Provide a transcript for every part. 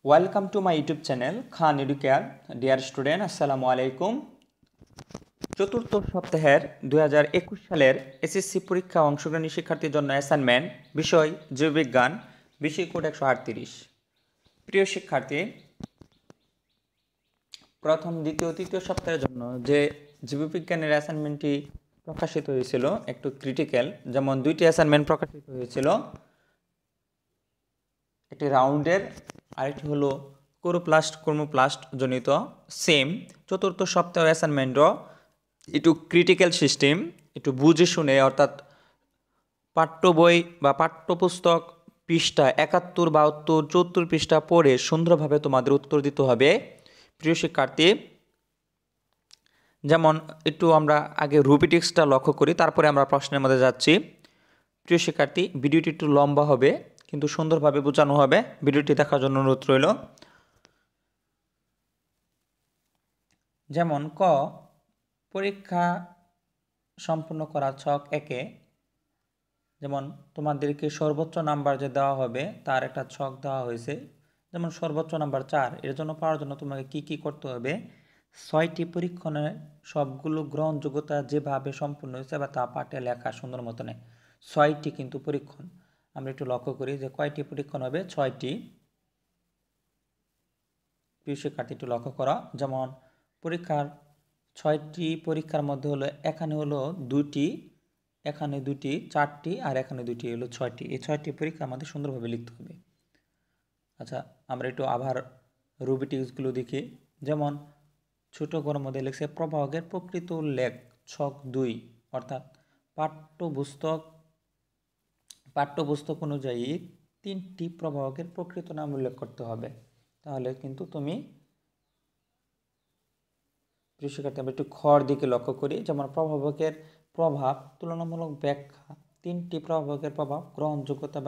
Welcome to my YouTube channel Khan educare. Dear student, আসসালামু আলাইকুম। চতুর্থ সপ্তাহের 2021 সালের এসএসসি পরীক্ষা অংশগ্রহণী শিক্ষার্থীর জন্য অ্যাসাইনমেন্ট বিষয় জীববিজ্ঞান, বিষয় কোড 138। প্রিয় শিক্ষার্থী, প্রথম, দ্বিতীয়, তৃতীয় সপ্তাহের জন্য যে জীববিজ্ঞানের অ্যাসাইনমেন্টটি প্রকাশিত হয়েছিল একটু ক্রিটিক্যাল। যেমন দুইটি অ্যাসাইনমেন্ট প্রকাশিত হয়েছিল, একটি রাউন্ডের আরেকটি হলো ক্রোমোপ্লাস্ট জনিত সেম। চতুর্থ সপ্তাহ অ্যাসাইনমেন্টও একটু ক্রিটিক্যাল সিস্টেম, একটু বুঝে শুনে, অর্থাৎ পাঠ্য বই বা পাঠ্যপুস্তক পৃষ্ঠা 71, 72, 74 পৃষ্ঠা পড়ে সুন্দরভাবে তোমাদের উত্তর দিতে হবে। প্রিয় শিক্ষার্থী, যেমন একটু আমরা আগে রুবিটিক্সটা লক্ষ্য করি, তারপরে আমরা প্রশ্নের মধ্যে যাচ্ছি। প্রিয় শিক্ষার্থী, ভিডিওটি একটু লম্বা হবে কিন্তু সুন্দরভাবে বোঝানো হবে। ভিডিওটি দেখার জন্য অনুরোধ রইল। যেমন ক, পরীক্ষা সম্পূর্ণ করা ছক একে, যেমন তোমাদেরকে সর্বোচ্চ নাম্বার যে দেওয়া হবে তার একটা ছক দেওয়া হয়েছে। যেমন সর্বোচ্চ নাম্বার 4, এর জন্য পাওয়ার জন্য তোমাকে কি করতে হবে? 6টি পরীক্ষণের সবগুলো গ্রহণযোগ্যতা যেভাবে সম্পূর্ণ হয়েছে বা তা পাঠে লেখা সুন্দর মতনে। 6টি কিন্তু পরীক্ষণ। আমরা একটু লক্ষ্য করি যে কয়টি পরীক্ষণ হবে? 6টি। প্রিয় শিক্ষার্থী, একটু লক্ষ্য করো। যেমন পরীক্ষার 6টি পরীক্ষার মধ্যে হলো এখানে হলো 2টি, এখানে 2টি, 4টি, আর এখানে 2টি, হলো 6টি। এই 6টি পরীক্ষা আমাদের সুন্দরভাবে লিখতে হবে। আচ্ছা, আমরা একটু আবার রুবিটিক্সগুলো দেখি। যেমন ছোট করে মধ্যে লিখছে প্রবাহকের প্রকৃত উল্লেখ ছক 2, অর্থাৎ পাঠ্যপুস্তক অনুযায়ী 3টি প্রবাহকের প্রকৃত নাম উল্লেখ করতে হবে। তাহলে কিন্তু তুমি, প্রিয় শিক্ষার্থী, আমরা একটু খর দিকে লক্ষ্য করি। যেমন প্রভাবকের প্রভাব, তুলনামূলক ব্যাখ্যা, 3টি প্রভাবকের প্রভাব গ্রহণযোগ্যতা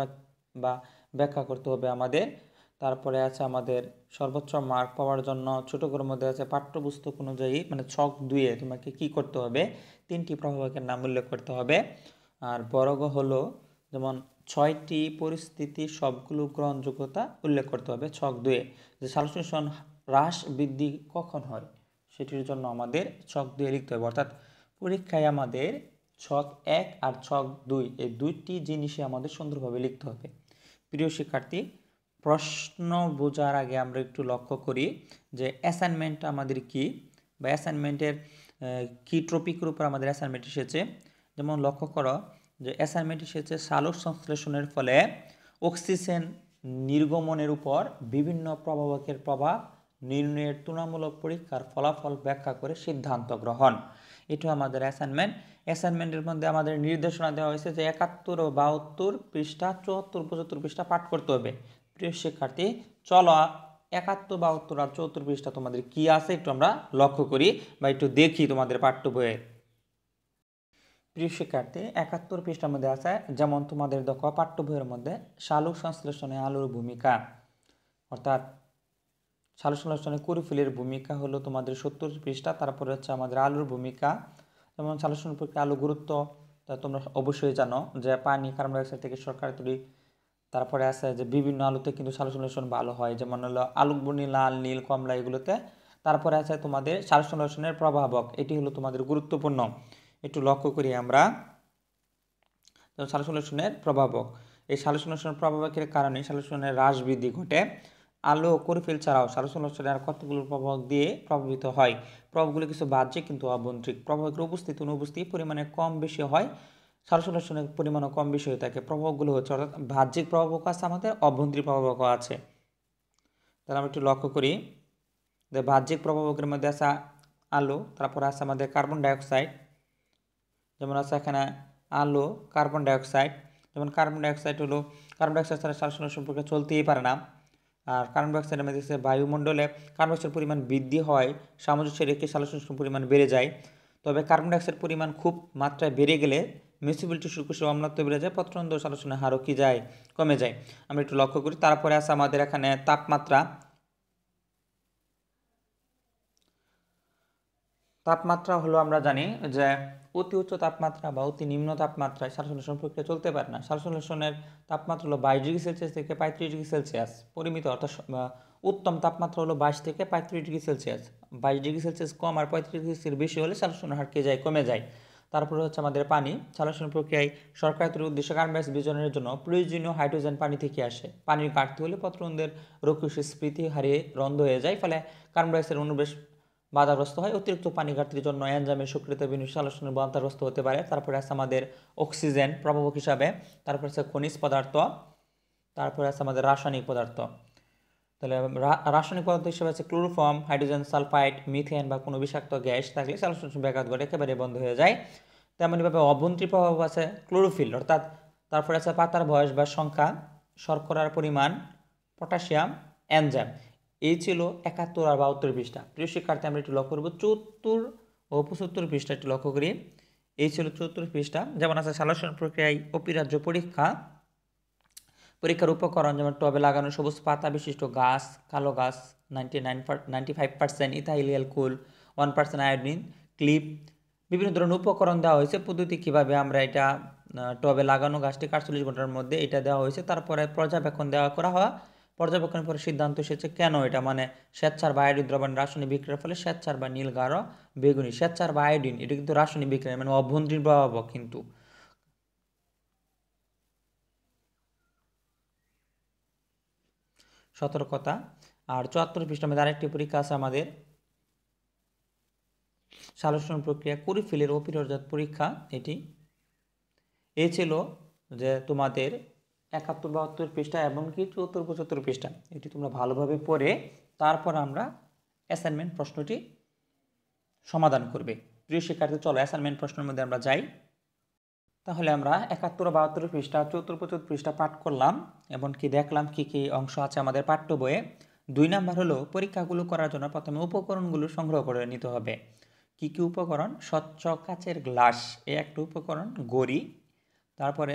বা ব্যাখ্যা করতে হবে আমাদের। তারপরে আছে আমাদের সর্বোচ্চ মার্ক পাওয়ার জন্য ছোট করে মধ্যে আছে পাঠ্যপুস্তক অনুযায়ী, মানে ছক 2-এ তোমাকে কি করতে হবে? 3টি প্রভাবকের নাম উল্লেখ করতে হবে। আর বর্গ হলো যেমন 6টি পরিস্থিতি সবগুলো গ্রহণযোগ্যতা উল্লেখ করতে হবে ছক 2-এ। যে সালোকসংশ্লেষণ হ্রাস বৃদ্ধি কখন হয় সেটির জন্য আমাদের ছক 2-এ লিখতে হবে। অর্থাৎ পরীক্ষায় আমাদের ছক 1 আর ছক 2, এই দুইটি জিনিসই আমাদের সুন্দরভাবে লিখতে হবে। প্রিয় শিক্ষার্থী, প্রশ্ন বোঝার আগে আমরা একটু লক্ষ্য করি যে অ্যাসাইনমেন্ট আমাদের কি, বা অ্যাসাইনমেন্টের কি টপিকের উপর আমাদের অ্যাসাইনমেন্ট এসেছে। যেমন লক্ষ্য করো যে অ্যাসাইনমেন্ট এসেছে সালোক সংশ্লেষণের ফলে অক্সিজেন নির্গমনের উপর বিভিন্ন প্রভাবকের প্রভাব নির্ণয়ের তুলনামূলক পরীক্ষার ফলাফল ব্যাখ্যা করে সিদ্ধান্ত গ্রহণ। এটা আমাদের অ্যাসাইনমেন্ট। অ্যাসাইনমেন্টের মধ্যে আমাদের নির্দেশনা দেওয়া হয়েছে যে 71 ও 72 পৃষ্ঠা, 74, 75 পৃষ্ঠা পাঠ করতে হবে। প্রিয় শিক্ষার্থী, চলো 71, 72 আর 74 পৃষ্ঠা তোমাদের কি আছে একটু আমরা লক্ষ্য করি বা একটু দেখি তোমাদের পাঠ্য বইয়ে। প্রিয় শিক্ষার্থী, 71 পৃষ্ঠার মধ্যে আছে, যেমন তোমাদের দেখো পাঠ্য বইয়ের মধ্যে সালোক সংশ্লেষণে আলোর ভূমিকা, অর্থাৎ সালোক সংশ্লেষণে ক্লোরোফিলের ভূমিকা হলো তোমাদের 70 পৃষ্ঠা। তারপরে হচ্ছে আমাদের আলোর ভূমিকা। যেমন সালোক সংশ্লেষণ প্রক্রিয়া আলো গুরুত্ব তোমরা অবশ্যই জানো যে পানি, কার্বন ডাইঅক্সাইড থেকে সরকার তৈরি। তারপরে আছে যে বিভিন্ন আলোতে কিন্তু সালোক সংশ্লেষণ ভালো হয়, যেমন হলো আলোকবর্ণী লাল, নীল, কমলা এগুলোতে। তারপরে আছে তোমাদের সালোক সংশ্লেষণের প্রভাবক, এটি হলো তোমাদের গুরুত্বপূর্ণ। একটু লক্ষ্য করি আমরা সালোক সংশ্লেষণের প্রভাবক। এই সালোক সংশ্লেষণের প্রভাবকের কারণে সালোক সংশ্লেষণের হ্রাস বৃদ্ধি ঘটে। আলো, ক্লোরোফিল ছাড়াও সালোক সংশ্লেষণের আর কতগুলো প্রভাবক দিয়ে প্রভাবিত হয়। প্রভাবগুলো কিছু বাহ্যিক কিন্তু অভ্যন্তরিক। প্রভাবকের উপস্থিতি অনুপস্থিতি পরিমাণে কম বেশি হয়, সালোক সংশ্লেষণের পরিমাণও কম বেশি হয়ে থাকে। প্রভাবগুলো হচ্ছে অর্থাৎ বাহ্যিক প্রভাবক আছে আমাদের, অভ্যন্তরীণ প্রভাবকও আছে। তাহলে আমরা একটু লক্ষ্য করি যে বাহ্যিক প্রভাবকের মধ্যে আছে আলো, তারপরে আছে আমাদের কার্বন ডাইঅক্সাইড। যেমন আছে এখানে আলো, কার্বন ডাইঅক্সাইড। যেমন কার্বন ডাইঅক্সাইড ছাড়া সালোক সংশ্লেষণ প্রক্রিয়া চলতেই পারে না। আর কার্বন ডাইঅক্সাইডের মধ্যে বায়ুমণ্ডলে কার্বন ডাইঅক্সাইড পরিমাণ বৃদ্ধি হয়, সামঞ্জস্য রেখে সালোক সংশ্লেষণ পরিমাণ বেড়ে যায়। তবে কার্বন ডাইঅক্সাইড পরিমাণ খুব মাত্রায় বেড়ে গেলে মিসিবল টিস্যুর কোষে অম্লত্ব বেড়ে যায়, পত্ররন্ধ্র সালোকসংশ্লেষণের হারও কি যায়? কমে যায়। আমরা একটু লক্ষ্য করি। তারপরে আছে আমাদের এখানে তাপমাত্রা হলো আমরা জানি যে অতি উচ্চ তাপমাত্রা বা অতি নিম্ন তাপমাত্রায় সালোকসংশ্লেষণ প্রক্রিয়া চলতে পারে না। সালোকসংশ্লেষণের তাপমাত্রা হলো 22 ডিগ্রি সেলসিয়াস থেকে 35 ডিগ্রি সেলসিয়াস। পরিমিত অর্থাৎ উত্তম তাপমাত্রা হলো 22 থেকে 35 ডিগ্রি সেলসিয়াস। 22 ডিগ্রি সেলসিয়াস কম আর 35 ডিগ্রি সেলসিয়াস বেশি হলে সালোকসংশ্লেষণ হার কমে যায়। তারপরে হচ্ছে আমাদের পানি। সালোকসংশ্লেষণ প্রক্রিয়ায় সরকারি উদ্দেশ্যে কার্বন ডাই অক্সাইড বিয়োজনের জন্য প্রয়োজনীয় হাইড্রোজেন পানি থেকে আসে। পানির ঘাটতি হলে পত্ররন্ধ্রের রক্ষীয় স্ফীতি হারিয়ে রন্ধ হয়ে যায়, ফলে কার্বন ডাই অক্সাইডের অনুপ্রবেশ বাধাগ্রস্ত হয়। অতিরিক্ত পানি ঘাটতির জন্য এনজাইমের সক্রিয়তা বিনিয়োগ সালোকসংশ্লেষণে বাধাগ্রস্ত হতে পারে। তারপরে আছে আমাদের অক্সিজেন প্রভাবক হিসাবে, তারপরে আছে খনিজ পদার্থ, তারপরে আছে আমাদের রাসায়নিক পদার্থ। তাহলে রাসায়নিক পদার্থ হিসেবে আছে ক্লোরোফর্ম, হাইড্রোজেন সালফাইড, মিথেন বা কোনো বিষাক্ত গ্যাস থাকলে সালোকসংশ্লেষণ ব্যাঘাত ঘটে একেবারে বন্ধ হয়ে যায়। তেমনইভাবে অভ্যন্তরীণ প্রভাব আছে ক্লোরোফিল, অর্থাৎ তারপরে আছে পাতার বয়স বা সংখ্যা, শর্করার পরিমাণ, পটাশিয়াম, এনজাইম। এই ছিল 71 আর 72 পৃষ্ঠা। প্রিয় শিক্ষার্থী, আমরা একটু লক্ষ্য করব 74 ও 75 পৃষ্ঠা একটু লক্ষ্য করি। এই ছিল 74 পৃষ্ঠা। যেমন আছে সালোকসংশ্লেষণ প্রক্রিয়ায় অপরিহার্য পরীক্ষার উপকরণ, যেমন টবে লাগানো সবুজ পাতা বিশিষ্ট গাছ, কালো গাছ, 95% ইথাইল অ্যালকোহল, 1% আয়োডিন, ক্লিপ, বিভিন্ন ধরনের উপকরণ দেওয়া হয়েছে। পদ্ধতি কিভাবে আমরা এটা টবে লাগানো গাছটি 48 ঘন্টার মধ্যে এটা দেওয়া হয়েছে। তারপরে পর্যবেক্ষণ করা হয়। পর্যবেক্ষণের পরে সিদ্ধান্ত এসেছে কেন এটা, মানে শ্বেতসার বা আয়োডিন দ্রবণ রাসায়নিক বিক্রিয়ার ফলে শ্বেতসার বা নীল গাঢ় বেগুনি। শ্বেতসার বা আয়োডিন এটা কিন্তু রাসায়নিক বিক্রিয়া, মানে অভ্যন্তরীণ প্রভাবক কিন্তু। সতর্কতা। আর 74 পৃষ্ঠার মধ্যে আরেকটি পরীক্ষা আছে আমাদের সালোকসংশ্লেষণ প্রক্রিয়া ক্লোরোফিলের অপরিহার্য পরীক্ষা। এই ছিল যে তোমাদের 71-72 পৃষ্ঠা এবং কি 74-75 পৃষ্ঠা। এটি তোমরা ভালোভাবে পড়ে তারপর আমরা অ্যাসাইনমেন্ট প্রশ্নটি সমাধান করবে। প্রিয় শিক্ষার্থী, চলো অ্যাসাইনমেন্ট প্রশ্নের মধ্যে আমরা যাই। তাহলে আমরা 71-72 পৃষ্ঠা 74-75 পৃষ্ঠা পাঠ করলাম এবং কি দেখলাম কি কি অংশ আছে আমাদের পাঠ্য বইয়ে। 2 নাম্বার হলো পরীক্ষাগুলো করার জন্য প্রথমে উপকরণগুলো সংগ্রহ করে নিতে হবে। কি কি উপকরণ? স্বচ্ছ কাচের গ্লাস এ একটা উপকরণ, গড়ি, তারপরে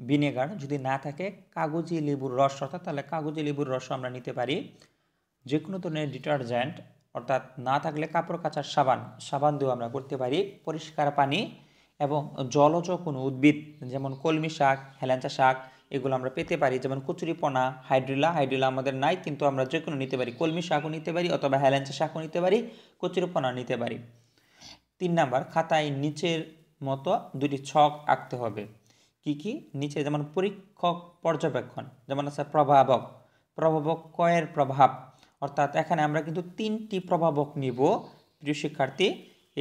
ভিনেগার, যদি না থাকে কাগজি লেবুর রস, অর্থাৎ তাহলে কাগজি লেবুর রসও আমরা নিতে পারি। যে কোনো ধরনের ডিটারজেন্ট, অর্থাৎ না থাকলে কাপড় কাচার সাবান দিয়েও আমরা করতে পারি। পরিষ্কার পানি এবং জলজ কোনো উদ্ভিদ, যেমন কলমি শাক, হেলেঞ্চা শাক, এগুলো আমরা পেতে পারি। যেমন কচুরিপনা, হাইড্রিলা আমাদের নাই, কিন্তু আমরা যে কোনো নিতে পারি। কলমি শাকও নিতে পারি অথবা হেলেঞ্চা শাকও নিতে পারি, কচুরিপনা নিতে পারি। 3 নাম্বার, খাতায় নিচের মতো 2টি ছক আঁকতে হবে। কি কি? নিচে যেমন পরীক্ষক পর্যবেক্ষণ, যেমন আছে প্রভাবক কয়ের প্রভাব, অর্থাৎ এখানে আমরা কিন্তু 3টি প্রভাবক নিব। প্রিয় শিক্ষার্থী,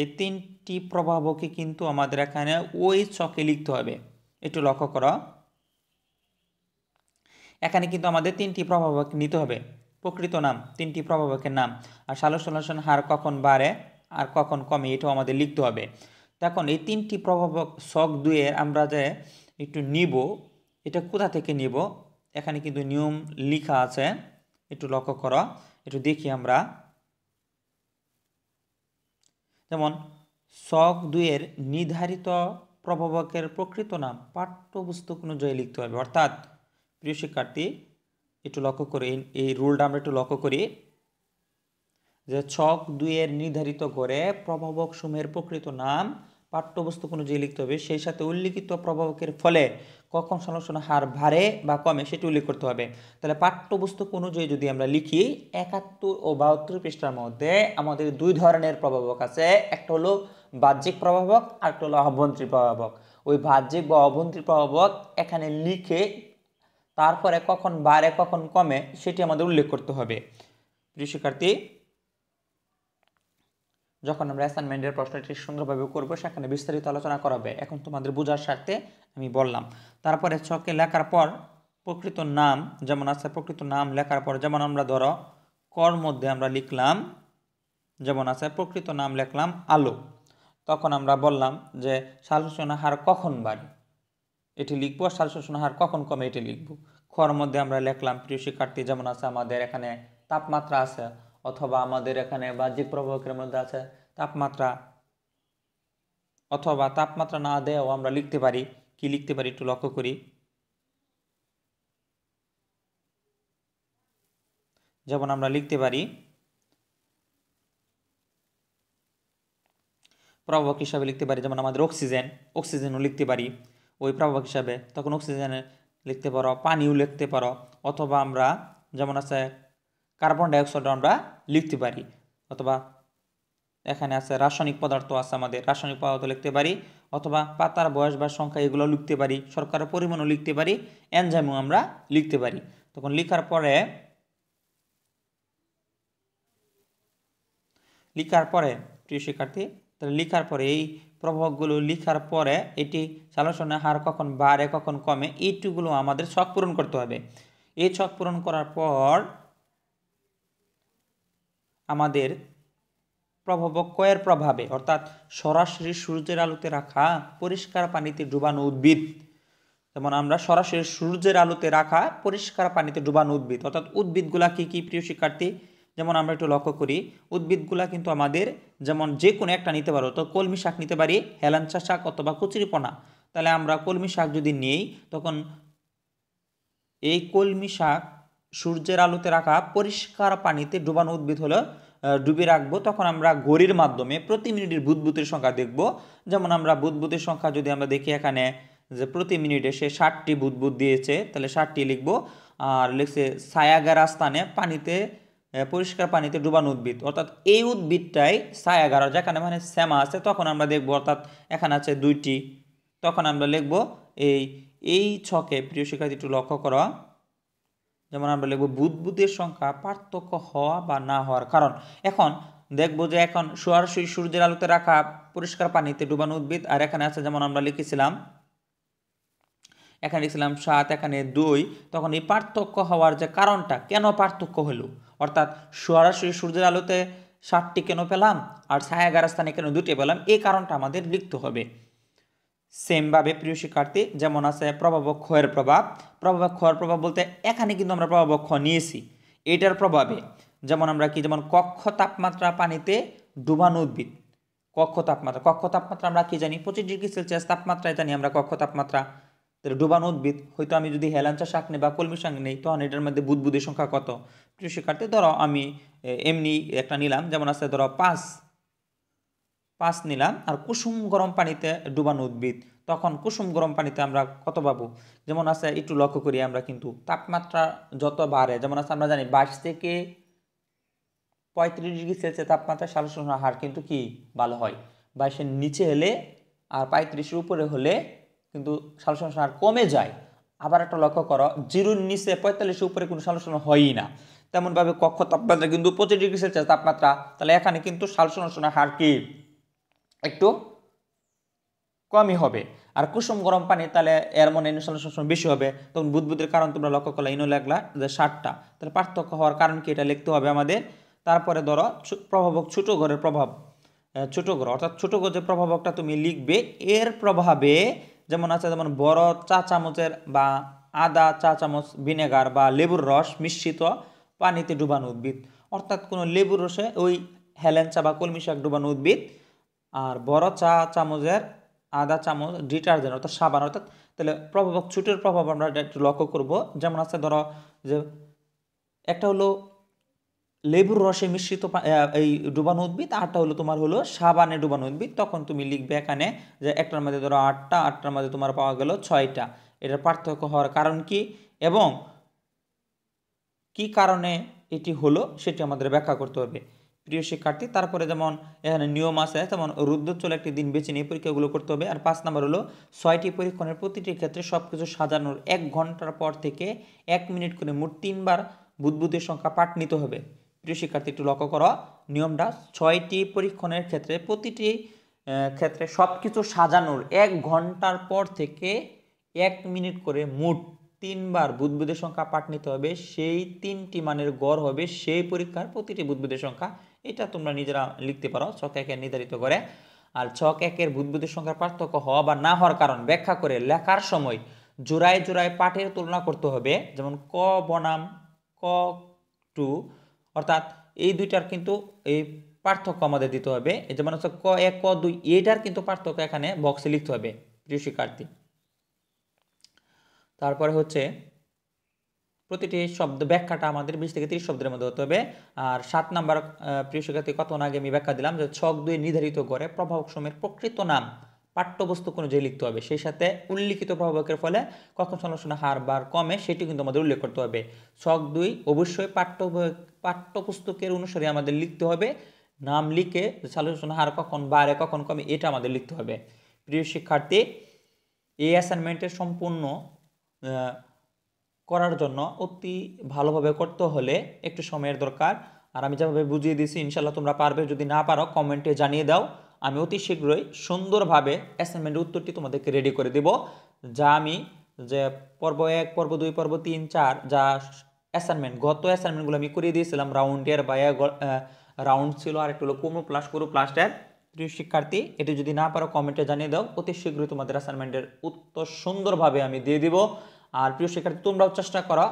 এই 3টি প্রভাবকই কিন্তু আমাদের এখানে ওই ছকে লিখতে হবে। একটু লক্ষ্য করো, এখানে কিন্তু আমাদের 3টি প্রভাবক নিতে হবে। প্রকৃত নাম, 3টি প্রভাবকের নাম, আর সালোকসংশ্লেষণ হার কখন বাড়ে আর কখন কমে এটাও আমাদের লিখতে হবে। তখন এই 3টি প্রভাবক ছক 2 আমরা যে একটু নিব, এটা কোথা থেকে নিব? এখানে কিন্তু নিয়ম লেখা আছে, একটু লক্ষ্য করো, একটু দেখি আমরা। যেমন ছক 2 নির্ধারিত প্রভাবকের প্রকৃত নাম পাঠ্যপুস্তক অনুযায়ী লিখতে হবে। অর্থাৎ প্রিয় শিক্ষার্থী, একটু লক্ষ্য করি, এই রুলটা আমরা একটু লক্ষ্য করি যে ছক 2 নির্ধারিত করে প্রভাবক সমূহের প্রকৃত নাম পাঠ্যপুস্তক অনুযায়ী লিখতে হবে। সেই সাথে উল্লিখিত প্রভাবকের ফলে কখন সালোকসংশ্লেষণ হার বাড়ে বা কমে সেটি উল্লেখ করতে হবে। তাহলে পাঠ্যপুস্তক অনুযায়ী যদি আমরা লিখি, 71 ও 72 পৃষ্ঠার মধ্যে আমাদের 2 ধরনের প্রভাবক আছে। একটা হলো বাহ্যিক প্রভাবক আর একটা হলো অভ্যন্তরীণ প্রভাবক। ওই বাহ্যিক বা অভ্যন্তরীণ প্রভাবক এখানে লিখে তারপরে কখন বাড়ে কখন কমে সেটি আমাদের উল্লেখ করতে হবে। প্রিয় শিক্ষার্থী, যখন আমরা অ্যাসাইনমেন্টের প্রশ্নটি সুন্দরভাবে করব সেখানে বিস্তারিত আলোচনা করা হবে। এখন তোমাদের বোঝার স্বার্থে আমি বললাম। তারপরে ছকে লেখার পর প্রকৃত নাম, যেমন আছে প্রকৃত নাম লেখার পর, যেমন আমরা ধরো কর মধ্যে আমরা লিখলাম, যেমন আছে প্রকৃত নাম লিখলাম আলো, তখন আমরা বললাম যে সালোকসংশ্লেষণ হার কখন বাড়ে এটি লিখবো, আর সালোকসংশ্লেষণ হার কখন কমে এটি লিখবো। খর মধ্যে আমরা লিখলাম, প্রিয় শিক্ষার্থী, যেমন আছে আমাদের এখানে তাপমাত্রা আছে, অথবা আমাদের এখানে বাহ্যিক প্রভাবকের মধ্যে আছে তাপমাত্রা, অথবা তাপমাত্রা না দেওয়াও আমরা লিখতে পারি। কি লিখতে পারি একটু লক্ষ্য করি, যেমন আমরা লিখতে পারি প্রভাবক হিসাবে লিখতে পারি, যেমন আমাদের অক্সিজেনও লিখতে পারি ওই প্রভাবক হিসাবে, তখন অক্সিজেনে লিখতে পারো, পানিও লিখতে পারো, অথবা আমরা যেমন আছে কার্বন ডাইঅক্সাইডও আমরা লিখতে পারি, অথবা এখানে আছে রাসায়নিক পদার্থ আছে, আমাদের রাসায়নিক পদার্থ লিখতে পারি, অথবা পাতার বয়স বা সংখ্যা এগুলো লিখতে পারি, শর্করার পরিমাণও লিখতে পারি, এনজাইমও আমরা লিখতে পারি। তখন লিখার পরে প্রিয় শিক্ষার্থী, তাহলে লিখার পরে এই প্রভাবগুলো লিখার পরে এটি সালোকসংশ্লেষণের হার কখন বাড়ে কখন কমে এইটুকুগুলো আমাদের ছক পূরণ করতে হবে। এই ছক পূরণ করার পর আমাদের প্রভাবক কয়ের প্রভাবে, অর্থাৎ সরাসরি সূর্যের আলোতে রাখা পরিষ্কার পানিতে ডুবানো উদ্ভিদ, যেমন আমরা সরাসরি সূর্যের আলোতে রাখা পরিষ্কার পানিতে ডুবানো উদ্ভিদ, অর্থাৎ উদ্ভিদগুলা কি কি প্রিয় শিক্ষার্থী, যেমন আমরা একটু লক্ষ্য করি উদ্ভিদগুলা কিন্তু আমাদের যেমন যে কোনো একটা নিতে পারো, তো কলমি শাক নিতে পারি, হেলাঞ্চা শাক অথবা কচুরিপনা। তাহলে আমরা কলমি শাক যদি নিই, তখন এই কলমি শাক সূর্যের আলোতে রাখা পরিষ্কার পানিতে ডুবানো উদ্ভিদ হলো ডুবিয়ে রাখবো। তখন আমরা ঘড়ির মাধ্যমে প্রতি মিনিটের বুদবুদের সংখ্যা দেখব। যেমন আমরা বুদবুদের সংখ্যা যদি আমরা দেখি এখানে যে প্রতি মিনিটে সে 60টি বুদবুদ দিয়েছে, তাহলে 60টি লিখব। আর লিখছে ছায়াগারা স্থানে পানিতে পরিষ্কার পানিতে ডুবানো উদ্ভিদ, অর্থাৎ এই উদ্ভিদটাই ছায়াগারা, যেখানে মানে শ্যামা আছে তখন আমরা দেখব, অর্থাৎ এখানে আছে 2টি, তখন আমরা লিখব এই ছকে প্রিয় শিক্ষার্থী একটু লক্ষ্য করো, যেমন আমরা লিখব বুদবুদের সংখ্যা পার্থক্য হওয়া বা না হওয়ার কারণ। এখন দেখব যে এখন সরাসরি সূর্যের আলোতে রাখা পরিষ্কার পানিতে ডুবানো উদ্ভিদ, আর এখানে আছে যেমন আমরা লিখেছিলাম এখানে লিখছিলাম 7, এখানে 2, তখন এই পার্থক্য হওয়ার যে কারণটা, কেন পার্থক্য হলো, অর্থাৎ সরাসরি সূর্যের আলোতে 60টি কেন পেলাম আর ছায়াগার স্থানে কেন 2টি পেলাম, এই কারণটা আমাদের লিখতে হবে। সেমভাবে প্রিয় শিক্ষার্থী যেমন আছে প্রভাবক ক্ষয়ের প্রভাব বলতে এখানে কিন্তু আমরা প্রভাবক ক্ষ নিয়েছি, এটার প্রভাবে যেমন আমরা কি, যেমন কক্ষ তাপমাত্রা পানিতে ডুবানো উদ্ভিদ, কক্ষ তাপমাত্রা আমরা কি জানি 25°C তাপমাত্রায় জানি আমরা কক্ষ তাপমাত্রা। তাহলে ডুবানো উদ্ভিদ হয়তো আমি যদি হেলাঞ্চা শাক নেই বা কলমি শাক নেই, তখন এটার মধ্যে বুদবুদের সংখ্যা কত, প্রিয় শিক্ষার্থী ধরো আমি এমনি একটা নিলাম, যেমন আছে ধরো 5 নিলাম, আর কুসুম গরম পানিতে ডুবানো উদ্ভিদ, তখন কুসুম গরম পানিতে আমরা কত পাবো, যেমন আছে একটু লক্ষ্য করি আমরা কিন্তু তাপমাত্রা যত বাড়ে, যেমন আছে আমরা জানি 22 থেকে 35°C তাপমাত্রা সালোকসংশ্লেষণের হার কিন্তু কি ভালো হয়, 22-এর নিচে হলে আর 35-এর উপরে হলে কিন্তু সালোকসংশ্লেষণের হার কমে যায়। আবার একটা লক্ষ্য করো 0-এর নিচে 45-এর উপরে কোনো সালোকসংশ্লেষণ হয়ই না, তেমনভাবে কক্ষ তাপমাত্রা কিন্তু 25°C তাপমাত্রা, তাহলে এখানে কিন্তু সালোকসংশ্লেষণের হার কি একটু কমই হবে। আর কুসুম গরম পানি তাহলে এর মনে সালোকসংশ্লেষণ বেশি হবে, তখন বুদবুদের কারণ তোমরা লক্ষ্য করলে ইনো লেখলা যে 60টা, তাহলে পার্থক্য হওয়ার কারণ কি এটা লিখতে হবে আমাদের। তারপরে ধরো প্রভাবক ছোট ঘরের প্রভাব, ছোট ঘর অর্থাৎ ছোট ঘর যে প্রভাবকটা তুমি লিখবে এর প্রভাবে যেমন আছে, যেমন বড় চা চামচের বা আধা চা চামচ ভিনেগার বা লেবুর রস মিশ্রিত পানিতে ডুবানো উদ্ভিদ, অর্থাৎ কোনো লেবুর রসে ওই হেলেঞ্চা বা কলমি শাক ডুবানো উদ্ভিদ, আর বড় চা চামচের আধা চামচ ডিটারজেন্ট অর্থাৎ সাবান, অর্থাৎ তাহলে প্রভাবক ছোটের প্রভাব আমরা একটু লক্ষ্য করব। যেমন আছে ধরো যে একটা হলো লেবুর রসে মিশ্রিত এই ডুবানো উদ্ভিদ, আরটা হলো তোমার হলো সাবানে ডুবানো উদ্ভিদ, তখন তুমি লিখবে এখানে যে একটার মধ্যে ধরো 8টা, 8টার মধ্যে তোমার পাওয়া গেল 6টা। এটার পার্থক্য হওয়ার কারণ কি এবং কি কারণে এটি হলো সেটি আমাদের ব্যাখ্যা করতে হবে প্রিয় শিক্ষার্থী। তারপরে যেমন এখানে নিয়ম আছে, যেমন রুদ্রোজ্জ্বল একটি দিন বেছে নিয়ে পরীক্ষাগুলো করতে হবে। আর 5 নম্বর হলো 6টি পরীক্ষণের প্রতিটির ক্ষেত্রে সব কিছু সাজানোর 1 ঘন্টার পর থেকে 1 মিনিট করে মোট 3বার বুদবুদের সংখ্যা পাঠ নিতে হবে। প্রিয় শিক্ষার্থী একটু লক্ষ্য করো নিয়মটা, 6টি পরীক্ষণের ক্ষেত্রে প্রতিটি ক্ষেত্রে সব কিছু সাজানোর 1 ঘন্টার পর থেকে 1 মিনিট করে মোট 3বার বুদবুদের সংখ্যা পাঠ নিতে হবে, সেই 3টি মানের গড় হবে সেই পরীক্ষার প্রতিটি বুদবুদের সংখ্যা। এটা তোমরা নিজেরা লিখতে পারো ছক 1 নির্ধারিত করে। আর ছক 1 বুদবুদের সংখ্যার পার্থক্য হওয়া বা না হওয়ার কারণ ব্যাখ্যা করে লেখার সময় জোড়ায় জোড়ায় পাঠের তুলনা করতে হবে, যেমন ক বনাম ক টু, অর্থাৎ এই দুইটার কিন্তু এই পার্থক্য আমাদের দিতে হবে, যেমন হচ্ছে ক 1 ক 2 এটার কিন্তু পার্থক্য এখানে বক্সে লিখতে হবে প্রিয় শিক্ষার্থী। তারপরে হচ্ছে প্রতিটি শব্দ ব্যাখ্যাটা আমাদের 20 থেকে 30 শব্দের মধ্যে হতে হবে। আর 7 নাম্বার প্রিয় শিক্ষার্থী, কতক্ষণ আগে আমি ব্যাখ্যা দিলাম যে ছক 2 নির্ধারিত করে প্রভাবক সমূহের প্রকৃত নাম পাঠ্যবস্তু অনুযায়ী লিখতে হবে, সেই সাথে উল্লিখিত প্রভাবকের ফলে কখন সমালোচনা হার বার কমে সেটি কিন্তু আমাদের উল্লেখ করতে হবে। ছক 2 অবশ্যই পাঠ্যপুস্তকের অনুসারে আমাদের লিখতে হবে, নাম লিখে সমালোচনা হার কখন বাড়ে কখন কমে এটা আমাদের লিখতে হবে। প্রিয় শিক্ষার্থী, এই অ্যাসাইনমেন্টের সম্পূর্ণ করার জন্য অতি ভালোভাবে করতে হলে একটু সময়ের দরকার। আর আমি যেভাবে বুঝিয়ে দিয়েছি ইনশাল্লাহ তোমরা পারবে, যদি না পারো কমেন্টে জানিয়ে দাও, আমি অতি শীঘ্রই সুন্দরভাবে অ্যাসাইনমেন্টের উত্তরটি তোমাদেরকে রেডি করে দেব। যা আমি যে পর্ব 1, পর্ব 2, পর্ব 3, 4 যা অ্যাসাইনমেন্ট, গত অ্যাসাইনমেন্টগুলো আমি করিয়ে দিয়েছিলাম রাউন্ডের বা রাউন্ড ছিল, আর একটু হলো করু প্লাস্টার। প্রিয় শিক্ষার্থী, এটি যদি না পারো কমেন্টে জানিয়ে দাও, অতি শীঘ্রই তোমাদের অ্যাসাইনমেন্টের উত্তর সুন্দরভাবে আমি দিয়ে দিব। আর প্রিয় শিক্ষার্থী, তোমরাও চেষ্টা করো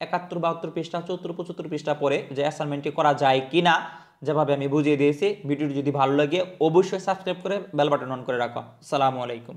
71, 72 পৃষ্ঠা, 74, 75 পৃষ্ঠা পরে যে অ্যাসাইনমেন্টটি করা যায় কিনা, যেভাবে আমি বুঝিয়ে দিয়েছি। ভিডিওটি যদি ভালো লাগে অবশ্যই সাবস্ক্রাইব করে বেল বাটন অন করে রাখো। আসসালামু আলাইকুম।